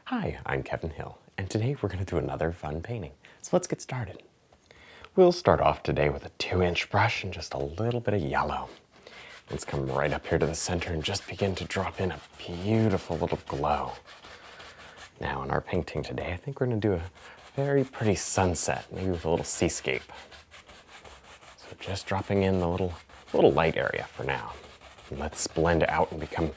Hi, I'm Kevin Hill, and today we're going to do another fun painting. So let's get started. We'll start off today with a 2-inch brush and just a little bit of yellow. Let's come right up here to the center and just begin to drop in a beautiful little glow. Now in our painting today, I think we're going to do a very pretty sunset, maybe with a little seascape. So just dropping in the little light area for now. And let's blend out and become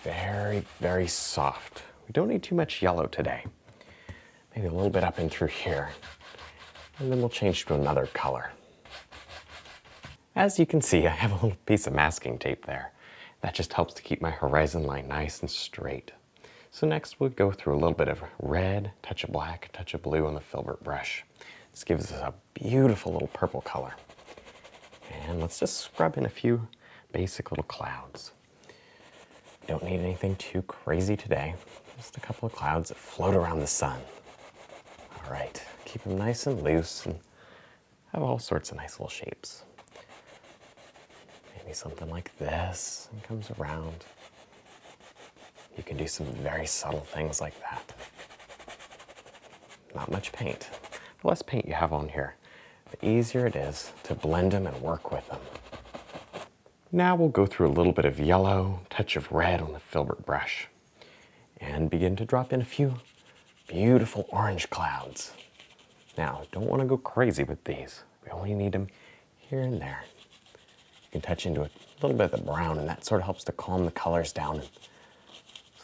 very, very soft. We don't need too much yellow today. Maybe a little bit up and through here. And then we'll change to another color. As you can see, I have a little piece of masking tape there. That just helps to keep my horizon line nice and straight. So next we'll go through a little bit of red, touch of black, touch of blue on the filbert brush. This gives us a beautiful little purple color. And let's just scrub in a few basic little clouds. Don't need anything too crazy today. Just a couple of clouds that float around the sun. All right, keep them nice and loose and have all sorts of nice little shapes. Maybe something like this and comes around. You can do some very subtle things like that. Not much paint. The less paint you have on here, the easier it is to blend them and work with them. Now we'll go through a little bit of yellow, touch of red on the filbert brush, and begin to drop in a few beautiful orange clouds. Now, don't want to go crazy with these. We only need them here and there. You can touch into a little bit of the brown, and that sort of helps to calm the colors down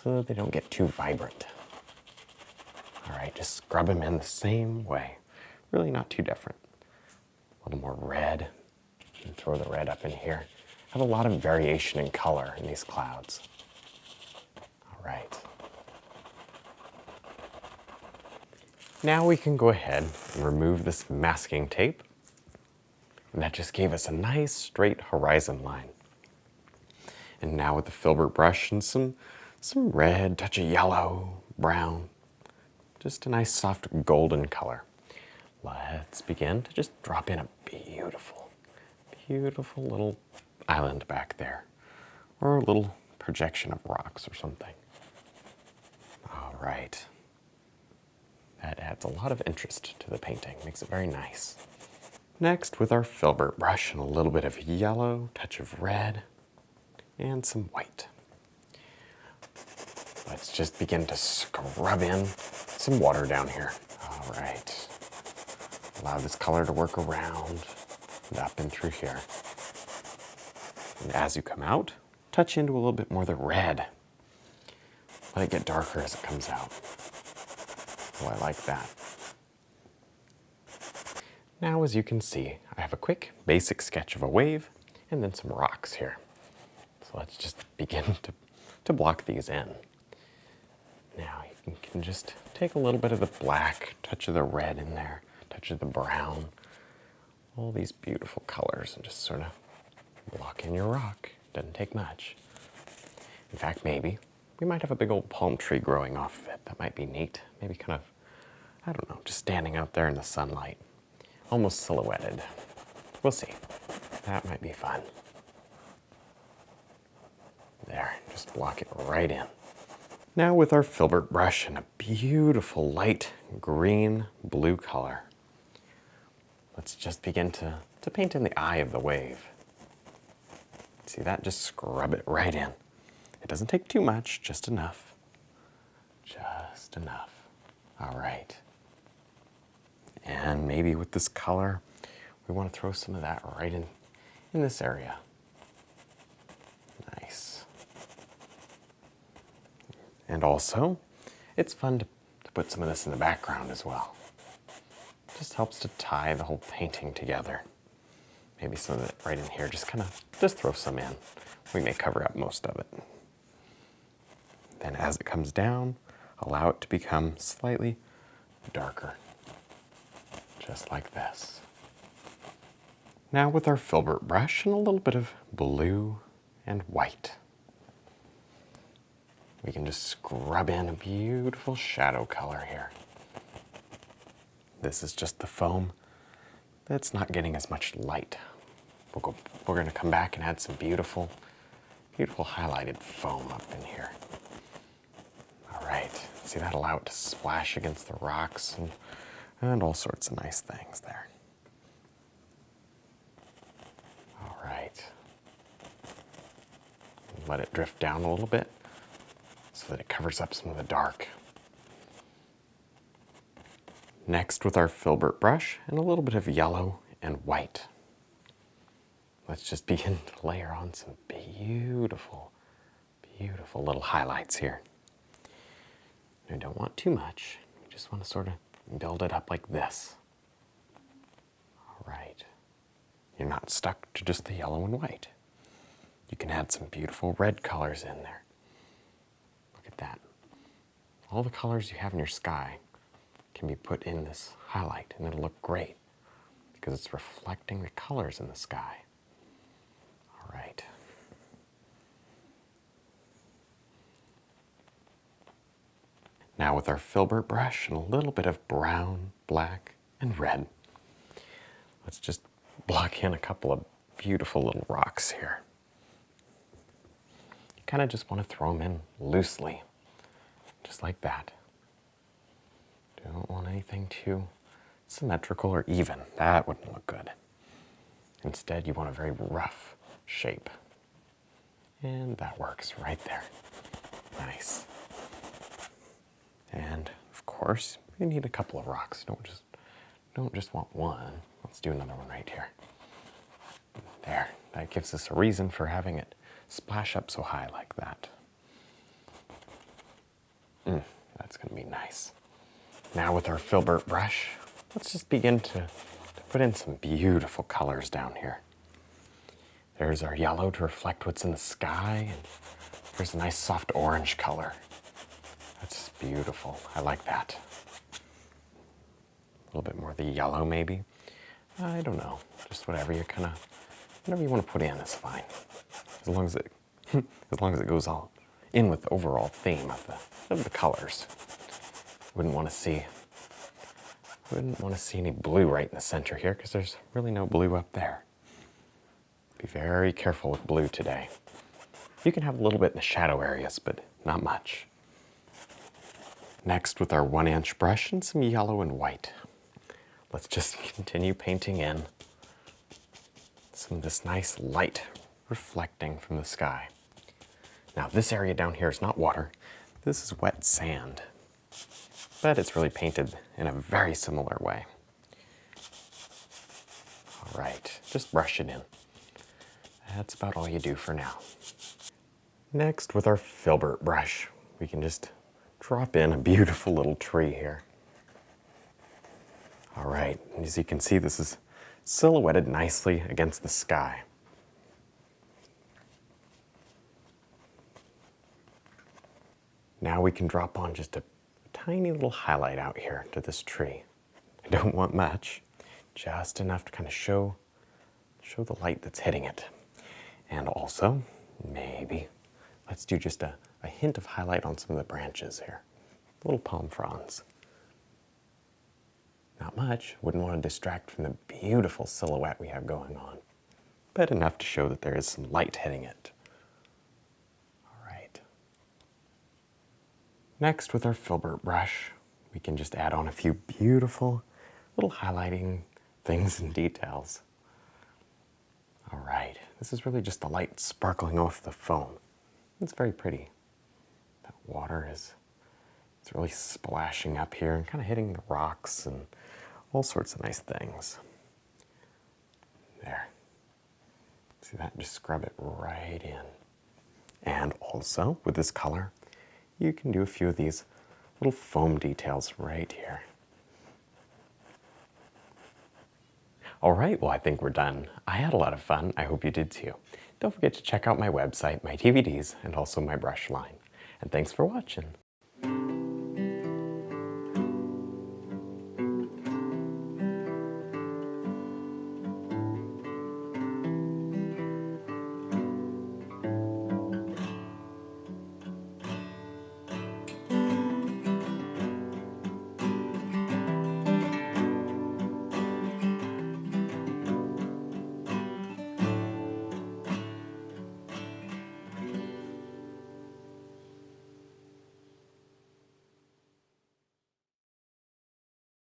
so that they don't get too vibrant. All right, just scrub them in the same way. Really not too different. A little more red, and throw the red up in here. Have a lot of variation in color in these clouds. All right. Now we can go ahead and remove this masking tape. And that just gave us a nice straight horizon line. And now with the filbert brush and some red, touch of yellow, brown, just a nice soft golden color. Let's begin to just drop in a beautiful, beautiful little island back there, or a little projection of rocks or something. All right. That adds a lot of interest to the painting, makes it very nice. Next, with our filbert brush and a little bit of yellow, touch of red, and some white. Let's just begin to scrub in some water down here. All right. Allow this color to work around and up and through here. And as you come out, touch into a little bit more of the red. Let it get darker as it comes out. Oh, I like that. Now, as you can see, I have a quick basic sketch of a wave and then some rocks here. So let's just begin to block these in. Now you can just take a little bit of the black, touch of the red in there, touch of the brown, all these beautiful colors, and just sort of block in your rock. Doesn't take much. In fact, maybe we might have a big old palm tree growing off of it. That might be neat. Maybe kind of, I don't know, just standing out there in the sunlight, almost silhouetted. We'll see. That might be fun. There, just block it right in. Now with our filbert brush and a beautiful light green blue color, let's just begin to paint in the eye of the wave. See that? Just scrub it right in. It doesn't take too much, just enough. Just enough. All right. And maybe with this color, we want to throw some of that right in this area. Nice. And also, it's fun to put some of this in the background as well. Just helps to tie the whole painting together. Maybe some of it right in here, just throw some in. We may cover up most of it. Then as it comes down, allow it to become slightly darker. Just like this. Now with our filbert brush and a little bit of blue and white, we can just scrub in a beautiful shadow color here. This is just the foam that's not getting as much light. We're going to come back and add some beautiful highlighted foam up in here. All right, See that? Allow it to splash against the rocks and all sorts of nice things there. All right. Let it drift down a little bit so that it covers up some of the dark. Next, with our filbert brush and a little bit of yellow and white, let's just begin to layer on some beautiful, beautiful little highlights here. You don't want too much. You just want to sort of build it up like this. All right. You're not stuck to just the yellow and white. You can add some beautiful red colors in there. Look at that. All the colors you have in your sky can be put in this highlight, and it'll look great because it's reflecting the colors in the sky. All right. Now with our filbert brush and a little bit of brown, black, and red, let's just block in a couple of beautiful little rocks here. You kind of just want to throw them in loosely, just like that. Don't want anything too symmetrical or even. That wouldn't look good. Instead, you want a very rough shape. And that works right there. Nice. And of course, you need a couple of rocks. Don't just want one. Let's do another one right here. There. That gives us a reason for having it splash up so high like that. That's going to be nice. Now with our filbert brush, let's just begin to put in some beautiful colors down here. There's our yellow to reflect what's in the sky, and there's a nice soft orange color. That's beautiful. I like that. A little bit more of the yellow maybe. I don't know. Just whatever you whatever you want to put in is fine. As long as it goes all in with the overall theme of the colors. Wouldn't want to see any blue right in the center here because there's really no blue up there. Be very careful with blue today. You can have a little bit in the shadow areas, but not much. Next, with our 1-inch brush and some yellow and white, let's just continue painting in some of this nice light reflecting from the sky. Now, this area down here is not water. This is wet sand, but it's really painted in a very similar way. All right, just brush it in. That's about all you do for now. Next, with our filbert brush, we can just drop in a beautiful little tree here. All right, and as you can see, this is silhouetted nicely against the sky. Now we can drop on just a tiny little highlight out here to this tree. I don't want much, just enough to kind of show the light that's hitting it. And also, maybe, let's do just a hint of highlight on some of the branches here. Little palm fronds. Not much, wouldn't want to distract from the beautiful silhouette we have going on, but enough to show that there is some light hitting it. All right. Next, with our filbert brush, we can just add on a few beautiful little highlighting things and details. All right, this is really just the light sparkling off the foam. It's very pretty. That water it's really splashing up here and kind of hitting the rocks and all sorts of nice things. There. See that? Just scrub it right in. And also, with this color, you can do a few of these little foam details right here. All right, well, I think we're done. I had a lot of fun. I hope you did too. Don't forget to check out my website, my DVDs, and also my brush line. And thanks for watching.